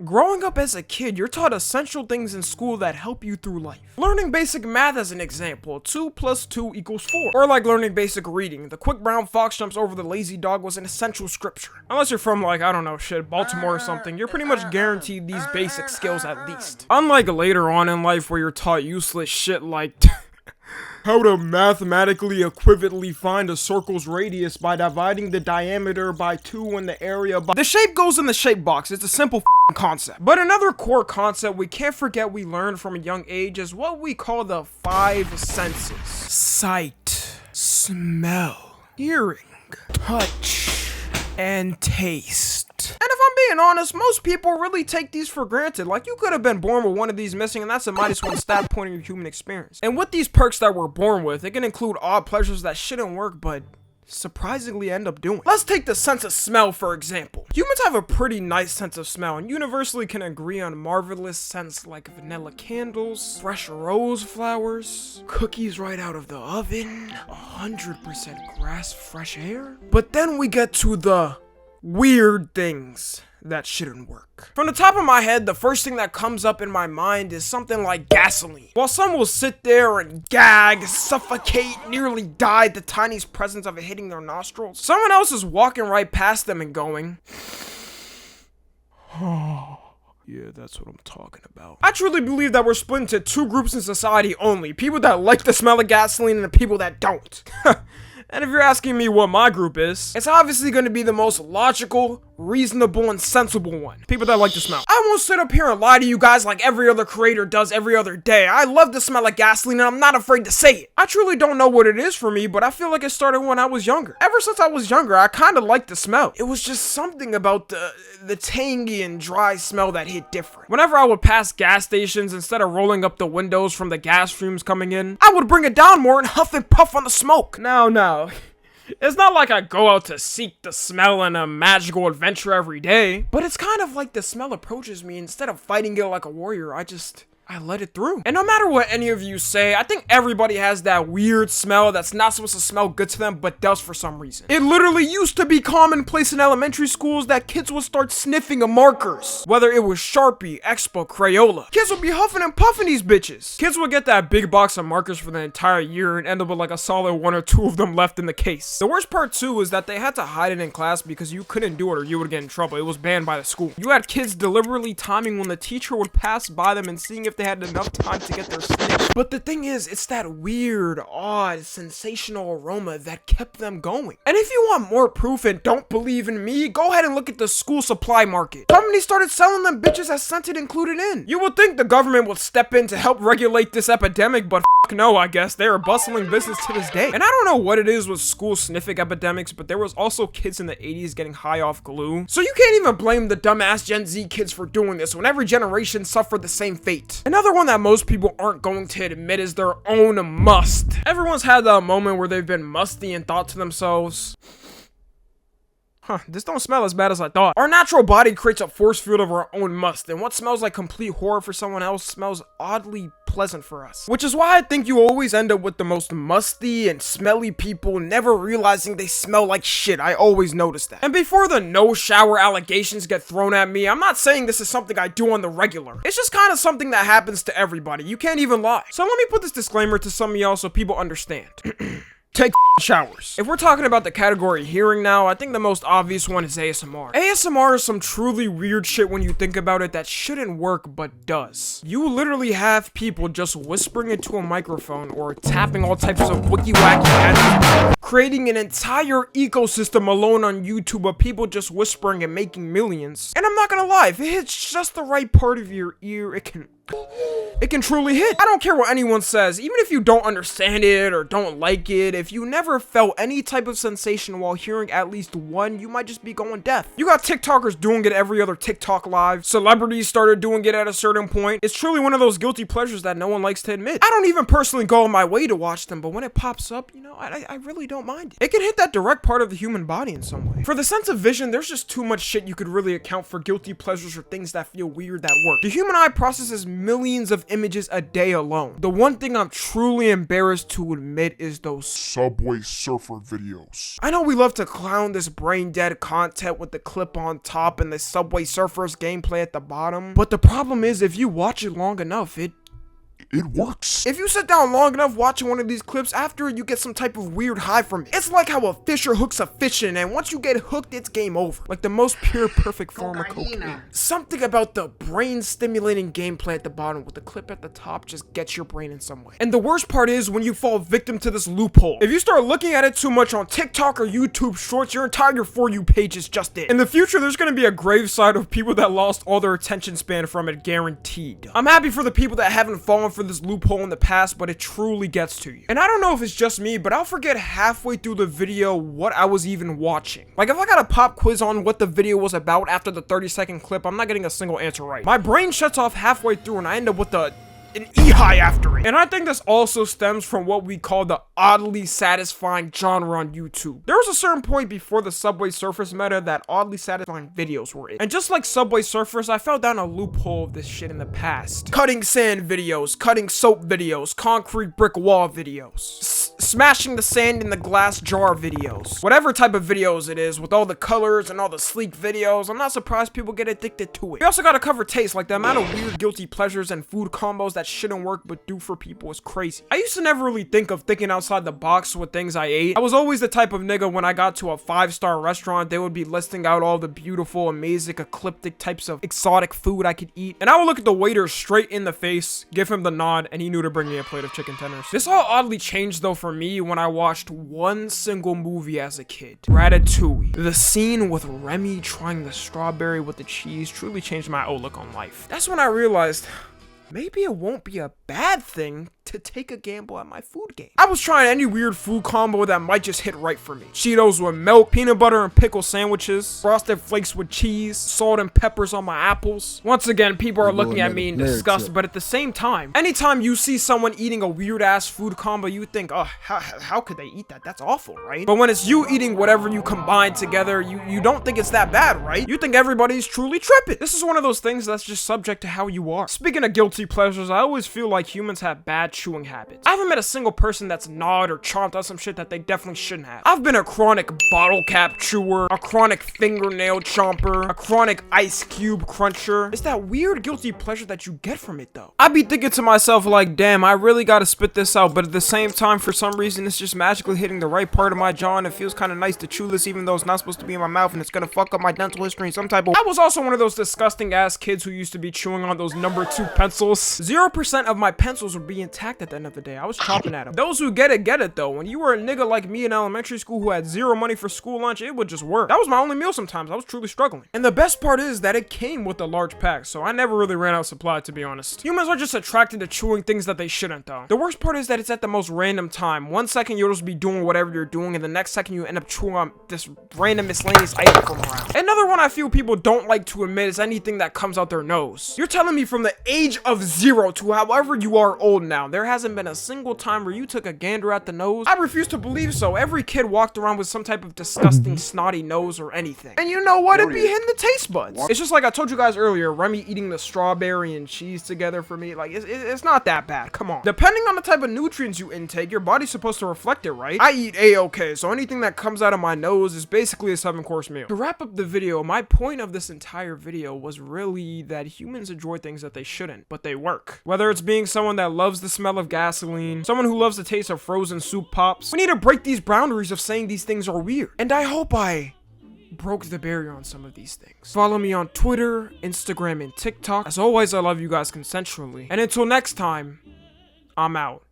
Growing up as a kid, you're taught essential things in school that help you through life. Learning basic math as an example, 2 + 2 = 4. Or like learning basic reading, the quick brown fox jumps over the lazy dog was an essential scripture. Unless you're from like, I don't know, shit, Baltimore or something, you're pretty much guaranteed these basic skills at least. Unlike later on in life where you're taught useless shit like how to mathematically equivalently find a circle's radius by dividing the diameter by 2 and the area by... The shape goes in the shape box. It's a simple concept. But another core concept we can't forget we learned from a young age is what we call the 5 senses. Sight, smell, hearing, touch, and taste. And if I'm being honest, most people really take these for granted. Like, you could have been born with one of these missing, and that's a -1 stat point in your human experience. And with these perks that we're born with, it can include odd pleasures that shouldn't work, but surprisingly end up doing. Let's take the sense of smell, for example. Humans have a pretty nice sense of smell, and universally can agree on marvelous scents like vanilla candles, fresh rose flowers, cookies right out of the oven, 100% grass fresh air. But then we get to the weird things that shouldn't work. From the top of my head, the first thing that comes up in my mind is something like gasoline. While some will sit there and gag, suffocate, nearly die at the tiniest presence of it hitting their nostrils, someone else is walking right past them and going, oh, yeah, that's what I'm talking about. I truly believe that we're split into 2 groups in society only. People that like the smell of gasoline and the people that don't. And if you're asking me what my group is, it's obviously going to be the most logical, reasonable, and sensible one. People that like the smell. I won't sit up here and lie to you guys like every other creator does every other day. I love the smell of gasoline and I'm not afraid to say it. I truly don't know what it is for me, but I feel like it started when I was younger. Ever since I was younger, I kind of liked the smell. It was just something about the tangy and dry smell that hit different. Whenever I would pass gas stations, instead of rolling up the windows from the gas fumes coming in, I would bring it down more and huff and puff on the smoke. Now, it's not like I go out to seek the smell in a magical adventure every day, but it's kind of like the smell approaches me. Instead of fighting it like a warrior, I let it through. And no matter what any of you say, I think everybody has that weird smell that's not supposed to smell good to them, but does for some reason. It literally used to be commonplace in elementary schools that kids would start sniffing of markers. Whether it was Sharpie, Expo, Crayola. Kids would be huffing and puffing these bitches. Kids would get that big box of markers for the entire year and end up with like a solid 1 or 2 of them left in the case. The worst part too is that they had to hide it in class because you couldn't do it or you would get in trouble. It was banned by the school. You had kids deliberately timing when the teacher would pass by them and seeing if they had enough time to get their snitch. But the thing is, it's that weird, odd, sensational aroma that kept them going. And if you want more proof and don't believe in me, go ahead and look at the school supply market. Companies started selling them bitches as scented included in. You would think the government would step in to help regulate this epidemic, but no, I guess. They are bustling business to this day. And I don't know what it is with school sniffing epidemics, but there was also kids in the 80s getting high off glue. So you can't even blame the dumbass Gen Z kids for doing this when every generation suffered the same fate. Another one that most people aren't going to admit is their own must. Everyone's had that moment where they've been musty and thought to themselves, this don't smell as bad as I thought. Our natural body creates a force field of our own must, and what smells like complete horror for someone else smells oddly pleasant for us. Which is why I think you always end up with the most musty and smelly people never realizing they smell like shit. I always notice that. And before the no shower allegations get thrown at me, I'm not saying this is something I do on the regular. It's just kind of something that happens to everybody. You can't even lie. So let me put this disclaimer to some of y'all so people understand. Take showers. If we're talking about the category hearing now, I think the most obvious one is ASMR. ASMR is some truly weird shit when you think about it that shouldn't work but does. You literally have people just whispering into a microphone or tapping all types of wiki-wacky gadgets, creating an entire ecosystem alone on YouTube of people just whispering and making millions. And I'm not gonna lie, if it hits just the right part of your ear, it can truly hit. I don't care what anyone says, even if you don't understand it or don't like it, if you never felt any type of sensation while hearing at least one, you might just be going deaf. You got TikTokers doing it every other TikTok live, celebrities started doing it at a certain point. It's truly one of those guilty pleasures that no one likes to admit. I don't even personally go on my way to watch them, but when it pops up, you know, I really don't mind it. It can hit that direct part of the human body in some way. For the sense of vision, there's just too much shit you could really account for guilty pleasures or things that feel weird that work. The human eye processes millions of of images a day alone. The one thing I'm truly embarrassed to admit is those Subway Surfer videos. I know we love to clown this brain dead content with the clip on top and the Subway Surfers gameplay at the bottom, but the problem is if you watch it long enough, it works. If you sit down long enough watching one of these clips, after you get some type of weird high from it. It's like how a fisher hooks a fish in, and once you get hooked, it's game over. Like the most pure, perfect form of cocaine. Something about the brain-stimulating gameplay at the bottom with the clip at the top just gets your brain in some way. And the worst part is when you fall victim to this loophole. If you start looking at it too much on TikTok or YouTube Shorts, your entire For You page is just it. In the future, there's gonna be a graveside of people that lost all their attention span from it, guaranteed. I'm happy for the people that haven't fallen for this loophole in the past, but it truly gets to you. And I don't know if it's just me, but I'll forget halfway through the video what I was even watching. Like if I got a pop quiz on what the video was about after the 30-second clip, I'm not getting a single answer right. My brain shuts off halfway through and I end up with an e-high after it. And I think this also stems from what we call the oddly satisfying genre on YouTube. There was a certain point before the Subway Surfers meta that oddly satisfying videos were in. And just like Subway Surfers, I fell down a loophole of this shit in the past. Cutting sand videos, cutting soap videos, concrete brick wall videos, smashing the sand in the glass jar videos. Whatever type of videos it is, with all the colors and all the sleek videos, I'm not surprised people get addicted to it. We also gotta cover taste, like the amount of weird guilty pleasures and food combos that shouldn't work but do for people is crazy. I used to never really think of thinking outside the box with things I ate. I was always the type of nigga when I got to a 5-star restaurant, they would be listing out all the beautiful, amazing, eclectic types of exotic food I could eat. And I would look at the waiter straight in the face, give him the nod, and he knew to bring me a plate of chicken tenders. This all oddly changed though for me when I watched one single movie as a kid. Ratatouille. The scene with Remy trying the strawberry with the cheese truly changed my outlook on life. That's when I realized maybe it won't be a bad thing to take a gamble at my food game. I was trying any weird food combo that might just hit right for me. Cheetos with milk, peanut butter and pickle sandwiches, frosted flakes with cheese, salt and peppers on my apples. Once again, people are looking at me in disgust, but at the same time, anytime you see someone eating a weird ass food combo, you think, oh, how could they eat that? That's awful, right? But when it's you eating whatever you combine together, you don't think it's that bad, right? You think everybody's truly tripping. This is one of those things that's just subject to how you are. Speaking of guilty pleasures, I always feel like humans have bad chewing habits. I haven't met a single person that's gnawed or chomped on some shit that they definitely shouldn't have. I've been a chronic bottle cap chewer, a chronic fingernail chomper, a chronic ice cube cruncher. It's that weird guilty pleasure that you get from it though. I be thinking to myself like, damn, I really gotta spit this out, but at the same time, for some reason, it's just magically hitting the right part of my jaw and it feels kind of nice to chew this even though it's not supposed to be in my mouth and it's gonna fuck up my dental history in some type of— I was also one of those disgusting ass kids who used to be chewing on those number 2 pencils. 0% of my pencils would be intact at the end of the day. I was chopping at them. Those who get it though. When you were a nigga like me in elementary school who had zero money for school lunch, it would just work. That was my only meal sometimes. I was truly struggling. And the best part is that it came with a large pack, so I never really ran out of supply, to be honest. Humans are just attracted to chewing things that they shouldn't though. The worst part is that it's at the most random time. 1 second you'll just be doing whatever you're doing, and the next second you end up chewing on this random miscellaneous item from around. Another one I feel people don't like to admit is anything that comes out their nose. You're telling me from the age of 0 to however you are old now, there hasn't been a single time where you took a gander at the nose? I refuse to believe so. Every kid walked around with some type of disgusting snotty nose or anything. And you know what? It'd be hitting the taste buds. It's just like I told you guys earlier, Remy eating the strawberry and cheese together for me, like it's not that bad. Come on. Depending on the type of nutrients you intake, your body's supposed to reflect it, right? I eat A-okay, so anything that comes out of my nose is basically a 7-course meal. To wrap up the video, my point of this entire video was really that humans enjoy things that they shouldn't, but they work. Whether it's being someone that loves the smell of gasoline, someone who loves the taste of frozen soup pops, we need to break these boundaries of saying these things are weird. And I hope I broke the barrier on some of these things. Follow me on Twitter, Instagram, and TikTok. As always, I love you guys consensually. And until next time, I'm out.